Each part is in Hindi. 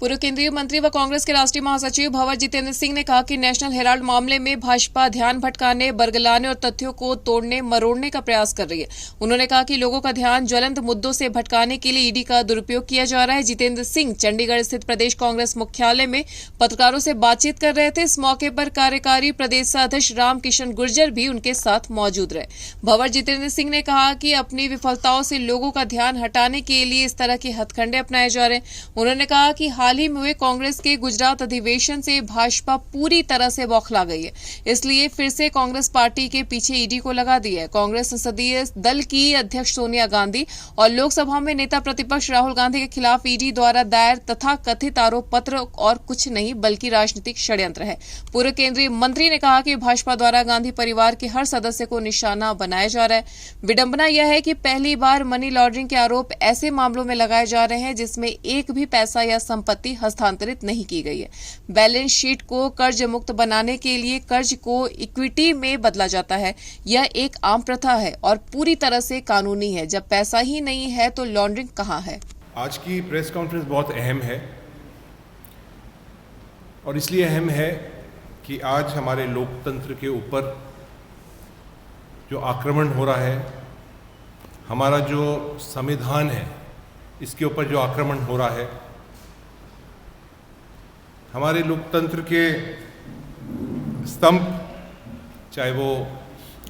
पूर्व केंद्रीय मंत्री व कांग्रेस के राष्ट्रीय महासचिव भंवर जितेंद्र सिंह ने कहा कि नेशनल हेराल्ड मामले में भाजपा ध्यान भटकाने, बरगलाने और तथ्यों को तोड़ने मरोड़ने का प्रयास कर रही है। उन्होंने कहा कि लोगों का ध्यान ज्वलंत मुद्दों से भटकाने के लिए ईडी का दुरुपयोग किया जा रहा है। जितेंद्र सिंह चंडीगढ़ स्थित प्रदेश कांग्रेस मुख्यालय में पत्रकारों से बातचीत कर रहे थे। इस मौके पर कार्यकारी प्रदेश अध्यक्ष रामकिशन गुर्जर भी उनके साथ मौजूद रहे। भंवर जितेंद्र सिंह ने कहा कि अपनी विफलताओं से लोगों का ध्यान हटाने के लिए इस तरह के हथकंडे अपनाए जा रहे हैं। उन्होंने कहा कि हाल ही में हुए कांग्रेस के गुजरात अधिवेशन से भाजपा पूरी तरह से बौखला गई है, इसलिए फिर से कांग्रेस पार्टी के पीछे ईडी को लगा दिया है। कांग्रेस संसदीय दल की अध्यक्ष सोनिया गांधी और लोकसभा में नेता प्रतिपक्ष राहुल गांधी के खिलाफ ईडी द्वारा दायर तथा कथित आरोप पत्र और कुछ नहीं बल्कि राजनीतिक षड्यंत्र है। पूर्व केंद्रीय मंत्री ने कहा कि भाजपा द्वारा गांधी परिवार के हर सदस्य को निशाना बनाया जा रहा है। विडंबना यह है कि पहली बार मनी लॉन्ड्रिंग के आरोप ऐसे मामलों में लगाए जा रहे हैं जिसमें एक भी पैसा या संपत्ति हस्तांतरित नहीं की गई है। बैलेंस शीट को कर्ज मुक्त बनाने के लिए कर्ज को इक्विटी में बदला जाता है। यह एक आम प्रथा है और पूरी तरह से कानूनी है। जब पैसा ही नहीं है तो लॉन्ड्रिंग कहां है? आज की प्रेस कॉन्फ्रेंस बहुत अहम है और इसलिए अहम है कि आज हमारे लोकतंत्र के ऊपर जो आक्रमण हो रहा है, हमारा जो संविधान है इसके ऊपर जो आक्रमण हो रहा है, हमारे लोकतंत्र के स्तंभ, चाहे वो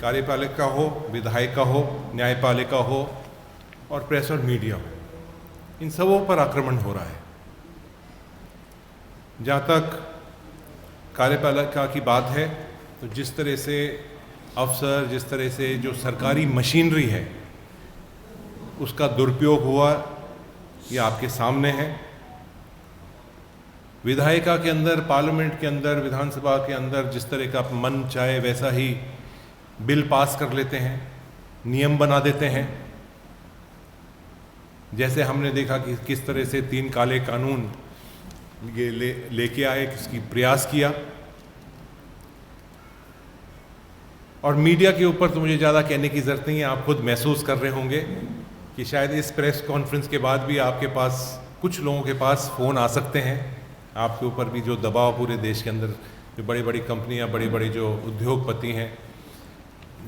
कार्यपालिका हो, विधायिका हो, न्यायपालिका हो और प्रेस और मीडिया हो, इन सबों पर आक्रमण हो रहा है। जहाँ तक कार्यपालिका की बात है तो जिस तरह से अफसर, जिस तरह से जो सरकारी मशीनरी है उसका दुरुपयोग हुआ, ये आपके सामने है। विधायिका के अंदर, पार्लियामेंट के अंदर, विधानसभा के अंदर जिस तरह का मन चाहे वैसा ही बिल पास कर लेते हैं, नियम बना देते हैं। जैसे हमने देखा कि किस तरह से 3 काले कानून लेके आए, किसकी प्रयास किया। और मीडिया के ऊपर तो मुझे ज़्यादा कहने की ज़रूरत नहीं है, आप खुद महसूस कर रहे होंगे कि शायद इस प्रेस कॉन्फ्रेंस के बाद भी आपके पास, कुछ लोगों के पास फ़ोन आ सकते हैं। आपके ऊपर भी जो दबाव पूरे देश के अंदर, जो बड़ी बड़ी कंपनियां, बड़े बड़े जो उद्योगपति हैं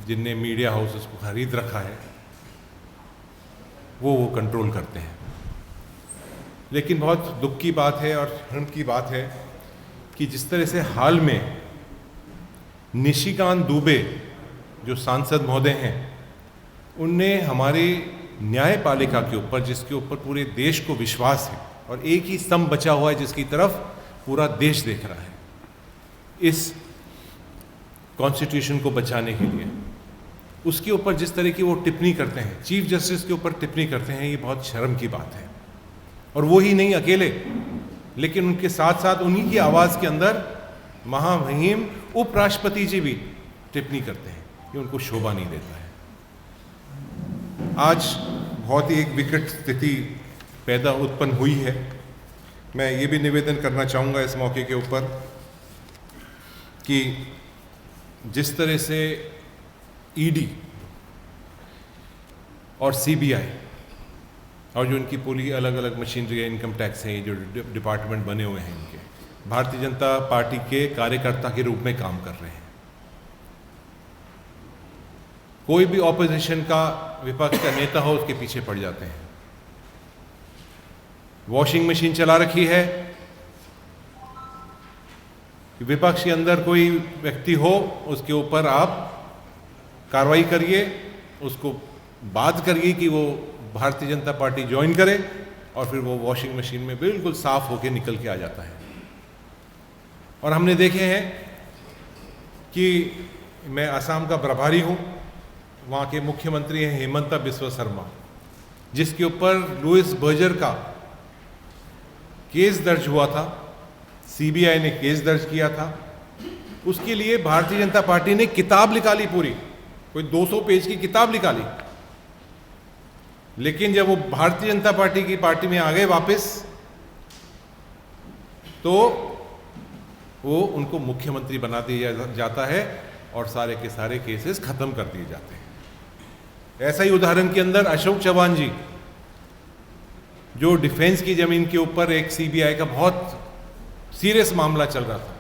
जिनने मीडिया हाउस उसको खरीद रखा है, वो कंट्रोल करते हैं। लेकिन बहुत दुख की बात है और शर्म की बात है कि जिस तरह से हाल में निशिकांत दुबे जो सांसद महोदय हैं, उनने हमारी न्यायपालिका के ऊपर, जिसके ऊपर पूरे देश को विश्वास है और एक ही स्तंभ बचा हुआ है जिसकी तरफ पूरा देश देख रहा है, इस कॉन्स्टिट्यूशन को बचाने के लिए, उसके ऊपर जिस तरह की वो टिप्पणी करते हैं, चीफ जस्टिस के ऊपर टिप्पणी करते हैं, ये बहुत शर्म की बात है। और वो ही नहीं अकेले, लेकिन उनके साथ साथ उन्हीं की आवाज़ के अंदर महामहिम उपराष्ट्रपति जी भी टिप्पणी करते हैं। ये उनको शोभा नहीं देता है। आज बहुत ही एक विकट स्थिति पैदा उत्पन्न हुई है। मैं ये भी निवेदन करना चाहूँगा इस मौके के ऊपर कि जिस तरह से ईडी और सीबीआई और जो इनकी पूरी अलग अलग मशीनरी है, इनकम टैक्स है, जो डिपार्टमेंट बने हुए हैं, इनके भारतीय जनता पार्टी के कार्यकर्ता के रूप में काम कर रहे हैं। कोई भी ऑपोजिशन का, विपक्ष का नेता हो, उसके पीछे पड़ जाते हैं। वॉशिंग मशीन चला रखी है कि विपक्ष के अंदर कोई व्यक्ति हो, उसके ऊपर आप कार्रवाई करिए, उसको बात करिए कि वो भारतीय जनता पार्टी ज्वाइन करे, और फिर वो वॉशिंग मशीन में बिल्कुल साफ होके निकल के आ जाता है। और हमने देखे हैं कि मैं असम का प्रभारी हूँ, वहाँ के मुख्यमंत्री हैं हेमंता बिस्वा शर्मा, जिसके ऊपर लुइस बर्जर का केस दर्ज हुआ था, सीबीआई ने केस दर्ज किया था। उसके लिए भारतीय जनता पार्टी ने किताब निकाली, पूरी कोई 200 पेज की किताब निकाली। लेकिन जब वो भारतीय जनता पार्टी की पार्टी में आ गए वापस, तो वो उनको मुख्यमंत्री बना दिया जाता है और सारे के सारे केसेस खत्म कर दिए जाते हैं। ऐसा ही उदाहरण के अंदर अशोक चव्हाण जी, जो डिफेंस की ज़मीन के ऊपर एक सीबीआई का बहुत सीरियस मामला चल रहा था,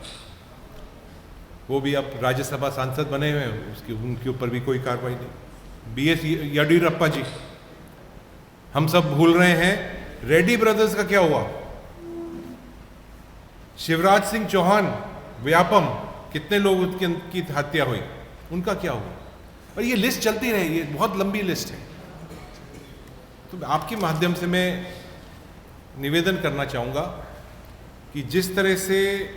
वो भी अब राज्यसभा सांसद बने हुए हैं, उसकी उनके ऊपर भी कोई कार्रवाई नहीं। बीएस येडियुरप्पा जी, हम सब भूल रहे हैं रेड्डी ब्रदर्स का क्या हुआ, शिवराज सिंह चौहान व्यापम, कितने लोग की हत्या हुई, उनका क्या हुआ, और ये लिस्ट चलती रहेगी, बहुत लंबी लिस्ट है। तो आपके माध्यम से मैं निवेदन करना चाहूँगा कि जिस तरह से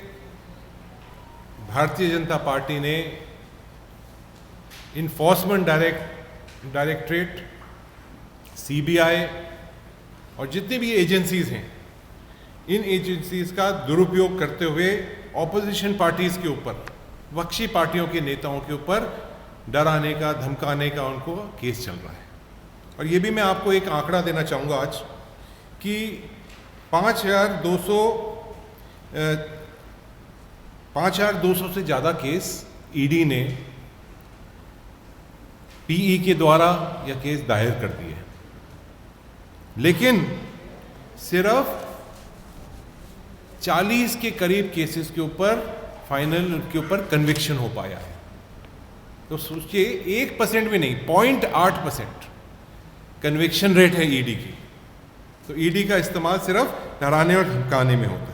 भारतीय जनता पार्टी ने इन्फोर्समेंट डायरेक्टरेट, सीबीआई और जितनी भी एजेंसीज हैं, इन एजेंसीज का दुरुपयोग करते हुए ऑपोजिशन पार्टीज के ऊपर, विपक्षी पार्टियों के नेताओं के ऊपर डराने का, धमकाने का उनको केस चल रहा है। और ये भी मैं आपको एक आंकड़ा देना चाहूँगा आज कि 5,200 से ज़्यादा केस ईडी ने पीई के द्वारा या केस दायर कर दिए, लेकिन सिर्फ 40 के करीब केसेस के ऊपर फाइनल उनके ऊपर कन्विक्शन हो पाया है। तो सोचिए 1% भी नहीं, 0.8% कन्विक्शन रेट है ईडी की। तो ईडी का इस्तेमाल सिर्फ डराने और धमकाने में होता है।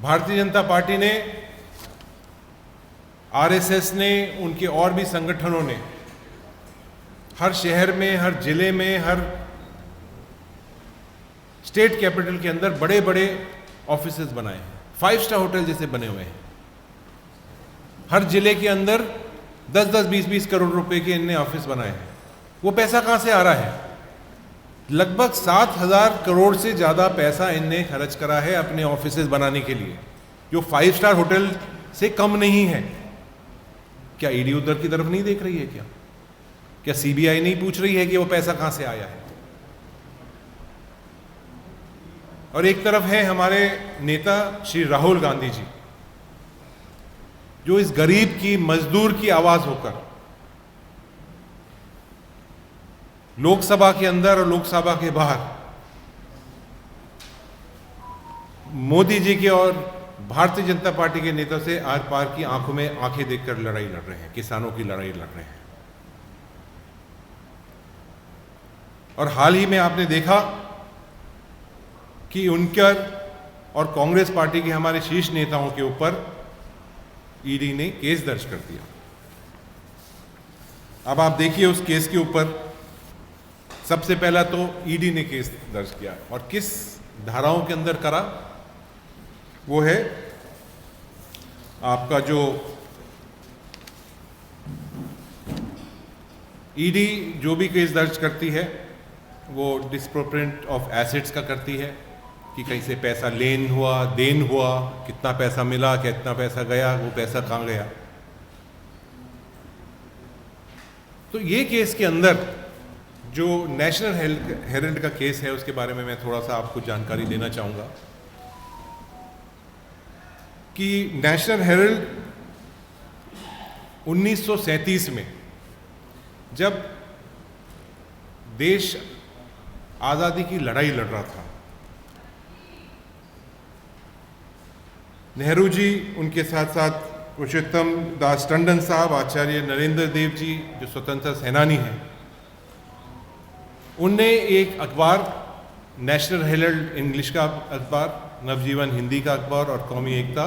भारतीय जनता पार्टी ने, आरएसएस ने, उनके और भी संगठनों ने हर शहर में, हर जिले में, हर स्टेट कैपिटल के अंदर बड़े बड़े ऑफिसेज बनाए हैं, 5 स्टार होटल जैसे बने हुए हैं। हर जिले के अंदर 10-10, 20-20 करोड़ रुपए के इनने ऑफिस बनाए हैं। वो पैसा कहाँ से आ रहा है? लगभग 7,000 करोड़ से ज़्यादा पैसा इनने खर्च करा है अपने ऑफिसेज बनाने के लिए, जो 5 स्टार होटल से कम नहीं है। क्या ईडी उधर की तरफ नहीं देख रही है? क्या सीबीआई नहीं पूछ रही है कि वो पैसा कहाँ से आया है? और एक तरफ है हमारे नेता श्री राहुल गांधी जी, जो इस गरीब की, मजदूर की आवाज होकर लोकसभा के अंदर और लोकसभा के बाहर मोदी जी के और भारतीय जनता पार्टी के नेता से आर पार की आंखों में आंखें देखकर लड़ाई लड़ रहे हैं, किसानों की लड़ाई लड़ रहे हैं। और हाल ही में आपने देखा कि उनकर और कांग्रेस पार्टी के हमारे शीर्ष नेताओं के ऊपर ईडी ने केस दर्ज कर दिया। अब आप देखिए उस केस के ऊपर सबसे पहला तो ईडी ने केस दर्ज किया, और किस धाराओं के अंदर करा, वो है आपका जो ईडी जो भी केस दर्ज करती है वो डिस्प्रोपोर्शनेट ऑफ एसेट्स का करती है, कि कहीं से पैसा लेन हुआ, देन हुआ, कितना पैसा मिला, कितना पैसा गया, वो पैसा कहाँ गया। तो ये केस के अंदर जो नेशनल हेरल्ड का केस है, उसके बारे में मैं थोड़ा सा आपको जानकारी देना चाहूँगा कि नेशनल हेरल्ड 1937 में जब देश आज़ादी की लड़ाई लड़ रहा था, नेहरू जी, उनके साथ साथ पुरुषोत्तम दास टंडन साहब, आचार्य नरेंद्र देव जी जो स्वतंत्रता सेनानी हैं, उनने एक अखबार, नेशनल हेरल्ड इंग्लिश का अखबार, नवजीवन हिंदी का अखबार और कौमी एकता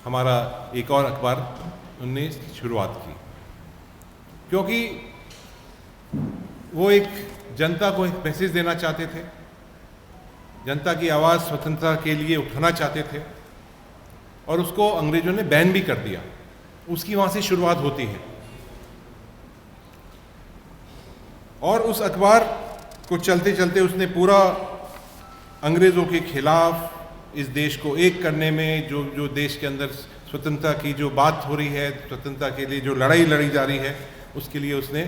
हमारा एक और अखबार उनने शुरुआत की, क्योंकि वो एक जनता को एक मैसेज देना चाहते थे, जनता की आवाज़ स्वतंत्रता के लिए उठाना चाहते थे, और उसको अंग्रेजों ने बैन भी कर दिया। उसकी वहाँ से शुरुआत होती है। और उस अखबार को चलते चलते उसने पूरा अंग्रेज़ों के खिलाफ इस देश को एक करने में, जो देश के अंदर स्वतंत्रता की जो बात हो रही है, स्वतंत्रता के लिए जो लड़ाई लड़ी जा रही है, उसके लिए उसने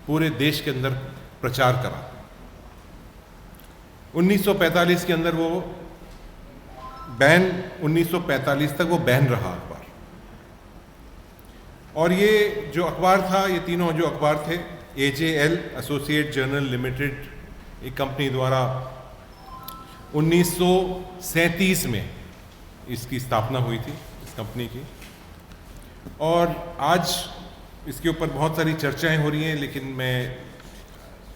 पूरे देश के अंदर प्रचार करा। 1945 के अंदर वो बैन, 1945 तक वो बैन रहा अखबार। और ये जो अखबार था, ये तीनों जो अखबार थे, AJL एसोसिएट जर्नल लिमिटेड एक कंपनी द्वारा 1937 में इसकी स्थापना हुई थी, इस कंपनी की। और आज इसके ऊपर बहुत सारी चर्चाएं हो रही हैं, लेकिन मैं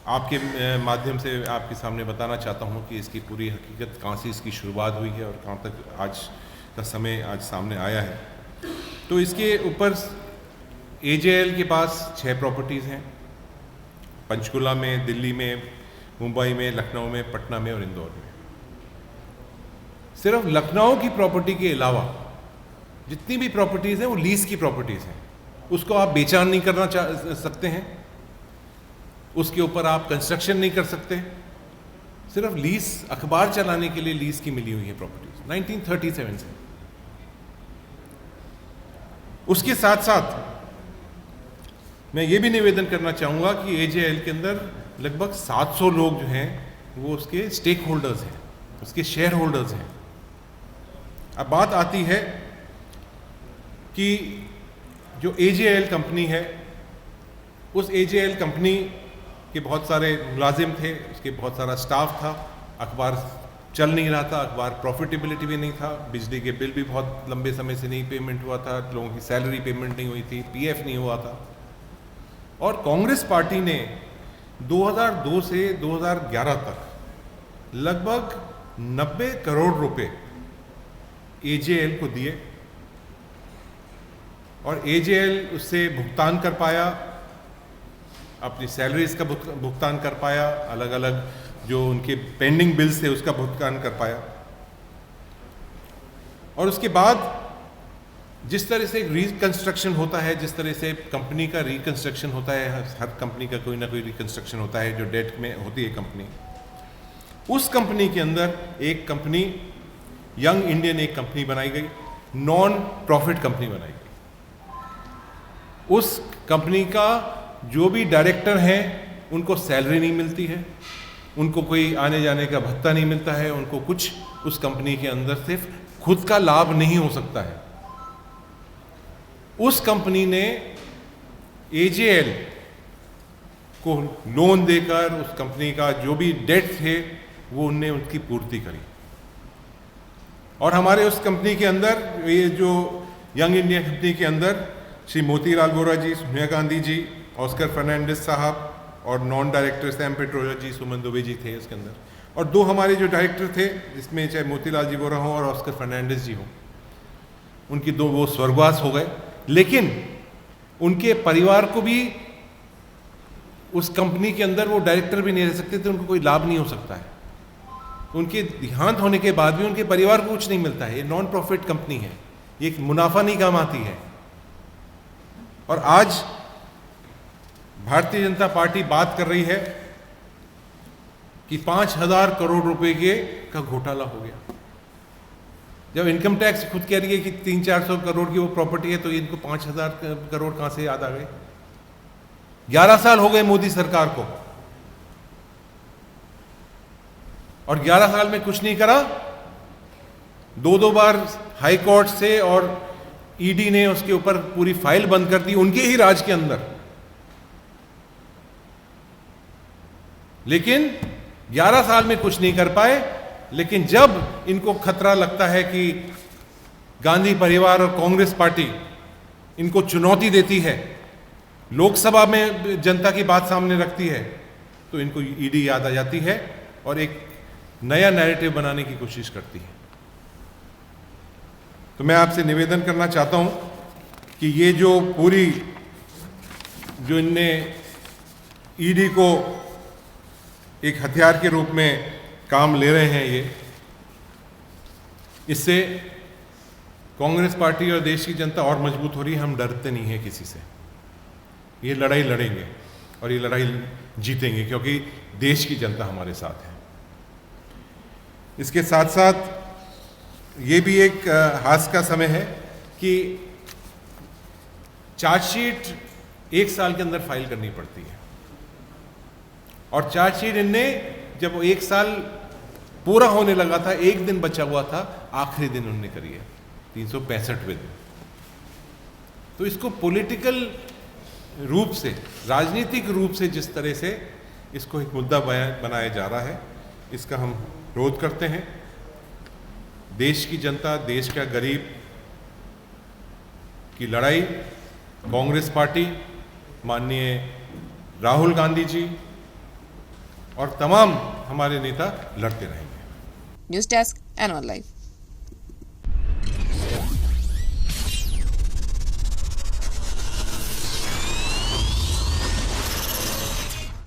आपके माध्यम से आपके सामने बताना चाहता हूं कि इसकी पूरी हकीकत कहाँ से इसकी शुरुआत हुई है और कहाँ तक आज का समय आज सामने आया है। तो इसके ऊपर AJL के पास 6 प्रॉपर्टीज़ हैं, पंचकुला में, दिल्ली में, मुंबई में, लखनऊ में, पटना में और इंदौर में। सिर्फ लखनऊ की प्रॉपर्टी के अलावा जितनी भी प्रॉपर्टीज़ हैं वो लीज की प्रॉपर्टीज़ हैं, उसको आप बेचान नहीं करना सकते हैं, उसके ऊपर आप कंस्ट्रक्शन नहीं कर सकते, सिर्फ लीज, अखबार चलाने के लिए लीज की मिली हुई है प्रॉपर्टीज 1937 से। उसके साथ साथ मैं ये भी निवेदन करना चाहूँगा कि AJL के अंदर लगभग 700 लोग जो हैं वो उसके स्टेक होल्डर्स हैं, उसके शेयर होल्डर्स हैं। अब बात आती है कि जो AJL कंपनी है, उस AJL कंपनी के बहुत सारे मुलाजिम थे, उसके बहुत सारा स्टाफ था, अखबार चल नहीं रहा था, अखबार प्रॉफिटेबिलिटी भी नहीं था, बिजली के बिल भी बहुत लंबे समय से नहीं पेमेंट हुआ था, लोगों की सैलरी पेमेंट नहीं हुई थी, PF नहीं हुआ था। और कांग्रेस पार्टी ने 2002 से 2011 तक लगभग 90 करोड़ रुपए AJL को दिए और AJL उससे भुगतान कर पाया, अपनी सैलरीज का भुगतान कर पाया, अलग अलग जो उनके पेंडिंग बिल्स थे उसका भुगतान कर पाया। और उसके बाद जिस तरह से रिकंस्ट्रक्शन होता है, जिस तरह से कंपनी का रिकंस्ट्रक्शन होता है, हर कंपनी का कोई ना कोई रिकंस्ट्रक्शन होता है जो डेट में होती है कंपनी, उस कंपनी के अंदर एक कंपनी यंग इंडियन एक कंपनी बनाई गई, नॉन प्रॉफिट कंपनी बनाई गई। उस कंपनी का जो भी डायरेक्टर हैं उनको सैलरी नहीं मिलती है, उनको कोई आने जाने का भत्ता नहीं मिलता है, उनको कुछ उस कंपनी के अंदर सिर्फ खुद का लाभ नहीं हो सकता है। उस कंपनी ने AJL को लोन देकर उस कंपनी का जो भी डेट थे वो उनने उनकी पूर्ति करी। और हमारे उस कंपनी के अंदर, ये जो यंग इंडिया कंपनी के अंदर श्री मोतीलाल वोरा जी, सोनिया गांधी जी, ऑस्कर फर्नांडिस साहब और नॉन डायरेक्टर सैम पेट्रोजा जी, सुमन दुबे जी थे उसके अंदर। और 2 हमारे जो डायरेक्टर थे, जिसमें चाहे मोतीलाल जी वोरा हों और ऑस्कर फर्नांडिस जी हों, उनकी 2 वो स्वर्गवास हो गए, लेकिन उनके परिवार को भी उस कंपनी के अंदर वो डायरेक्टर भी नहीं रह सकते थे, उनको कोई लाभ नहीं हो सकता है। उनके देहांत होने के बाद भी उनके परिवार को कुछ नहीं मिलता है। ये नॉन प्रॉफिट कंपनी है, ये मुनाफा नहीं कमाती है। और आज भारतीय जनता पार्टी बात कर रही है कि 5000 करोड़ रुपए का घोटाला हो गया। जब इनकम टैक्स खुद कह रही है कि 300-400 करोड़ की वो प्रॉपर्टी है, तो इनको 5000 करोड़ कहां से याद आ गए? 11 साल हो गए मोदी सरकार को और 11 साल में कुछ नहीं करा। 2 बार हाई कोर्ट से और ED ने उसके ऊपर पूरी फाइल बंद कर दी, उनके ही राज के अंदर। लेकिन 11 साल में कुछ नहीं कर पाए। लेकिन जब इनको खतरा लगता है कि गांधी परिवार और कांग्रेस पार्टी इनको चुनौती देती है, लोकसभा में जनता की बात सामने रखती है, तो इनको ED याद आ जाती है और एक नया नैरेटिव बनाने की कोशिश करती है। तो मैं आपसे निवेदन करना चाहता हूं कि ये जो पूरी जो इनने ED को एक हथियार के रूप में काम ले रहे हैं, इससे कांग्रेस पार्टी और देश की जनता और मजबूत हो रही है। हम डरते नहीं हैं किसी से, ये लड़ाई लड़ेंगे और ये लड़ाई जीतेंगे, क्योंकि देश की जनता हमारे साथ है। इसके साथ साथ ये भी एक हास्य का समय है कि चार्जशीट 1 साल के अंदर फाइल करनी पड़ती है, और चार्जशीट इनने जब वो 1 साल पूरा होने लगा था, 1 दिन बचा हुआ था, आखिरी दिन उन्होंने करी है, 365वें दिन। तो इसको पॉलिटिकल रूप से, राजनीतिक रूप से जिस तरह से इसको एक मुद्दा बनाया जा रहा है, इसका हम विरोध करते हैं। देश की जनता, देश का गरीब की लड़ाई कांग्रेस पार्टी, माननीय राहुल गांधी जी और तमाम हमारे नेता लड़ते रहेंगे। News desk, anyone live.